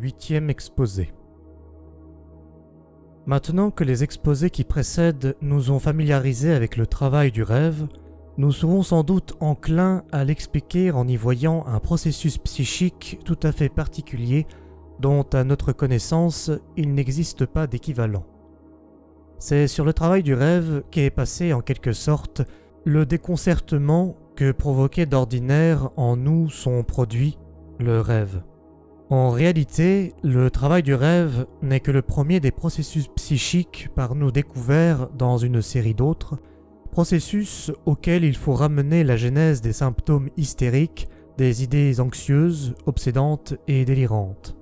Huitième exposé. Maintenant que les exposés qui précèdent nous ont familiarisés avec le travail du rêve, nous serons sans doute enclins à l'expliquer en y voyant un processus psychique tout à fait particulier dont, à notre connaissance, il n'existe pas d'équivalent. C'est sur le travail du rêve qu'est passé en quelque sorte le déconcertement que provoquait d'ordinaire en nous son produit, le rêve. En réalité, le travail du rêve n'est que le premier des processus psychiques par nous découverts dans une série d'autres, processus auxquels il faut ramener la genèse des symptômes hystériques, des idées anxieuses, obsédantes et délirantes.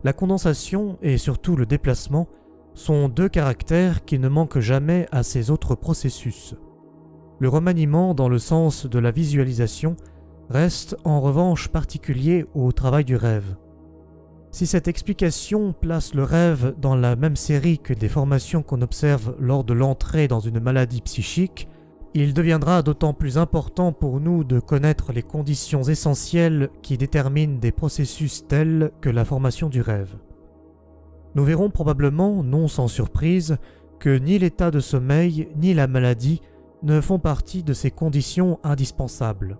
La condensation et surtout le déplacement sont deux caractères qui ne manquent jamais à ces autres processus. Le remaniement dans le sens de la visualisation reste en revanche particulier au travail du rêve. Si cette explication place le rêve dans la même série que des formations qu'on observe lors de l'entrée dans une maladie psychique, il deviendra d'autant plus important pour nous de connaître les conditions essentielles qui déterminent des processus tels que la formation du rêve. Nous verrons probablement, non sans surprise, que ni l'état de sommeil ni la maladie ne font partie de ces conditions indispensables.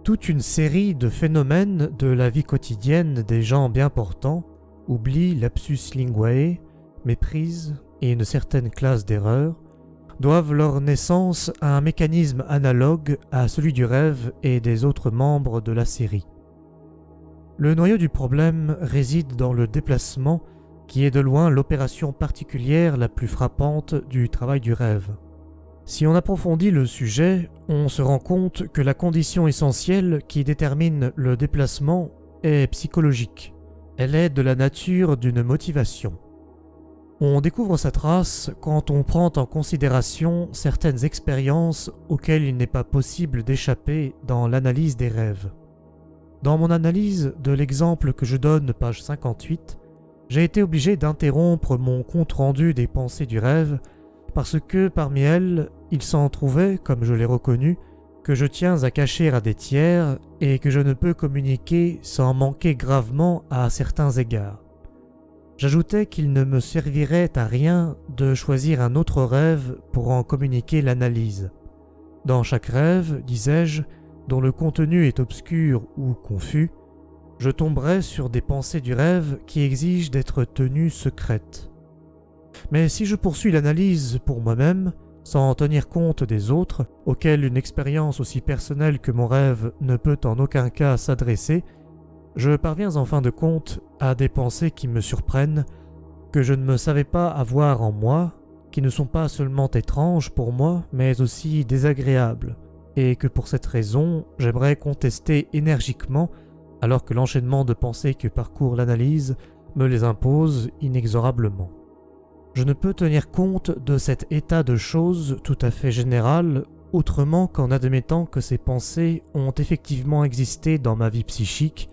Toute une série de phénomènes de la vie quotidienne des gens bien portants, oubli, lapsus linguae, méprise et une certaine classe d'erreurs, doivent leur naissance à un mécanisme analogue à celui du rêve et des autres membres de la série. Le noyau du problème réside dans le déplacement qui est de loin l'opération particulière la plus frappante du travail du rêve. Si on approfondit le sujet, on se rend compte que la condition essentielle qui détermine le déplacement est psychologique. Elle est de la nature d'une motivation. On découvre sa trace quand on prend en considération certaines expériences auxquelles il n'est pas possible d'échapper dans l'analyse des rêves. Dans mon analyse de l'exemple que je donne, page 58, j'ai été obligé d'interrompre mon compte-rendu des pensées du rêve parce que parmi elles, il s'en trouvait, comme je l'ai reconnu, que je tiens à cacher à des tiers et que je ne peux communiquer sans manquer gravement à certains égards. J'ajoutais qu'il ne me servirait à rien de choisir un autre rêve pour en communiquer l'analyse. Dans chaque rêve, disais-je, dont le contenu est obscur ou confus, je tomberai sur des pensées du rêve qui exigent d'être tenues secrètes. Mais si je poursuis l'analyse pour moi-même, sans tenir compte des autres, auxquels une expérience aussi personnelle que mon rêve ne peut en aucun cas s'adresser, je parviens en fin de compte à des pensées qui me surprennent, que je ne me savais pas avoir en moi, qui ne sont pas seulement étranges pour moi, mais aussi désagréables, et que pour cette raison, j'aimerais contester énergiquement, alors que l'enchaînement de pensées que parcourt l'analyse me les impose inexorablement. Je ne peux tenir compte de cet état de choses tout à fait général autrement qu'en admettant que ces pensées ont effectivement existé dans ma vie psychique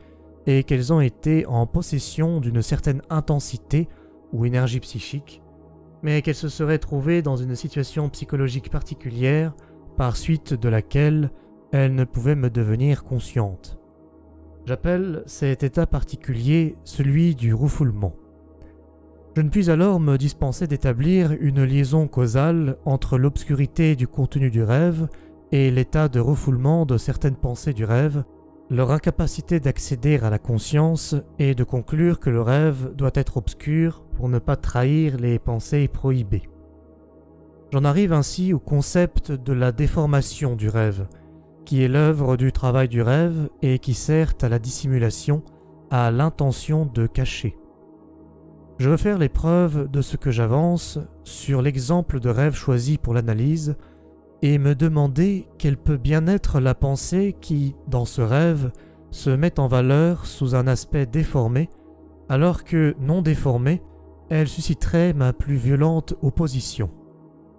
et qu'elles ont été en possession d'une certaine intensité ou énergie psychique, mais qu'elles se seraient trouvées dans une situation psychologique particulière par suite de laquelle elles ne pouvaient me devenir conscientes. J'appelle cet état particulier celui du refoulement. Je ne puis alors me dispenser d'établir une liaison causale entre l'obscurité du contenu du rêve et l'état de refoulement de certaines pensées du rêve, leur incapacité d'accéder à la conscience et de conclure que le rêve doit être obscur pour ne pas trahir les pensées prohibées. J'en arrive ainsi au concept de la déformation du rêve, qui est l'œuvre du travail du rêve et qui sert à la dissimulation, à l'intention de cacher. Je veux faire l'épreuve de ce que j'avance sur l'exemple de rêve choisi pour l'analyse et me demander quelle peut bien être la pensée qui, dans ce rêve, se met en valeur sous un aspect déformé, alors que, non déformée, elle susciterait ma plus violente opposition.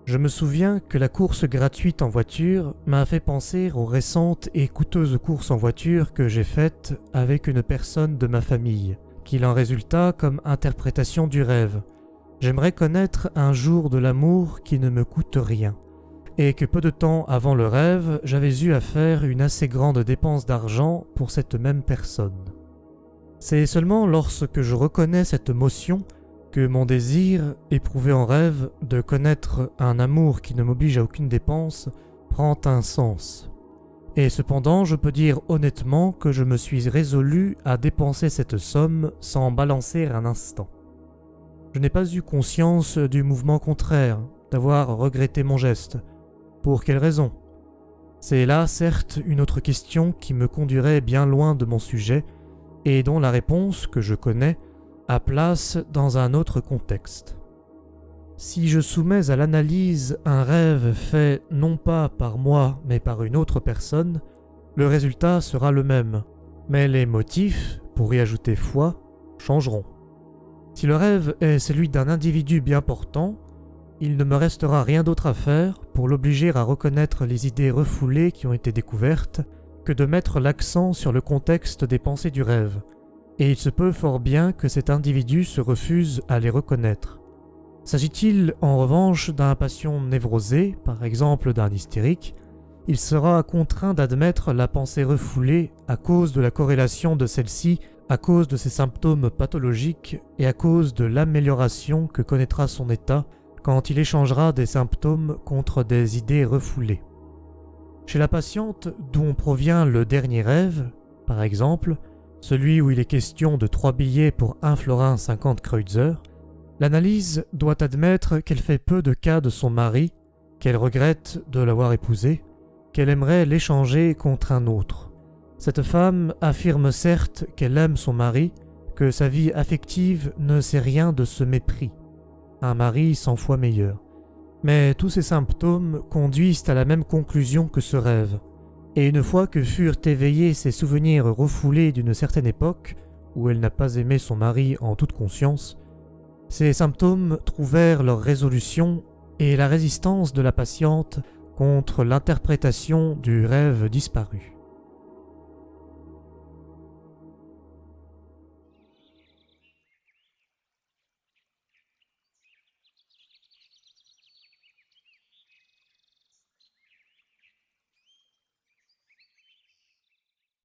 Je me souviens que la course gratuite en voiture m'a fait penser aux récentes et coûteuses courses en voiture que j'ai faites avec une personne de ma famille, qu'il en résulta comme interprétation du rêve. J'aimerais connaître un jour de l'amour qui ne me coûte rien, et que peu de temps avant le rêve, j'avais eu à faire une assez grande dépense d'argent pour cette même personne. C'est seulement lorsque je reconnais cette motion que mon désir, éprouvé en rêve, de connaître un amour qui ne m'oblige à aucune dépense, prend un sens. Et cependant, je peux dire honnêtement que je me suis résolu à dépenser cette somme sans balancer un instant. Je n'ai pas eu conscience du mouvement contraire, d'avoir regretté mon geste. Pour quelle raison ? C'est là, certes, une autre question qui me conduirait bien loin de mon sujet, et dont la réponse, que je connais, a place dans un autre contexte. Si je soumets à l'analyse un rêve fait non pas par moi mais par une autre personne, le résultat sera le même, mais les motifs, pour y ajouter foi, changeront. Si le rêve est celui d'un individu bien portant, il ne me restera rien d'autre à faire pour l'obliger à reconnaître les idées refoulées qui ont été découvertes que de mettre l'accent sur le contexte des pensées du rêve, et il se peut fort bien que cet individu se refuse à les reconnaître. S'agit-il en revanche d'un patient névrosé, par exemple d'un hystérique, il sera contraint d'admettre la pensée refoulée à cause de la corrélation de celle-ci, à cause de ses symptômes pathologiques et à cause de l'amélioration que connaîtra son état quand il échangera des symptômes contre des idées refoulées. Chez la patiente d'où provient le dernier rêve, par exemple, celui où il est question de 3 billets pour 1 florin 50 kreutzer, l'analyse doit admettre qu'elle fait peu de cas de son mari, qu'elle regrette de l'avoir épousé, qu'elle aimerait l'échanger contre un autre. Cette femme affirme certes qu'elle aime son mari, que sa vie affective ne sait rien de ce mépris. Un mari 100 fois meilleur. Mais tous ces symptômes conduisent à la même conclusion que ce rêve. Et une fois que furent éveillés ces souvenirs refoulés d'une certaine époque, où elle n'a pas aimé son mari en toute conscience, ces symptômes trouvèrent leur résolution et la résistance de la patiente contre l'interprétation du rêve disparu.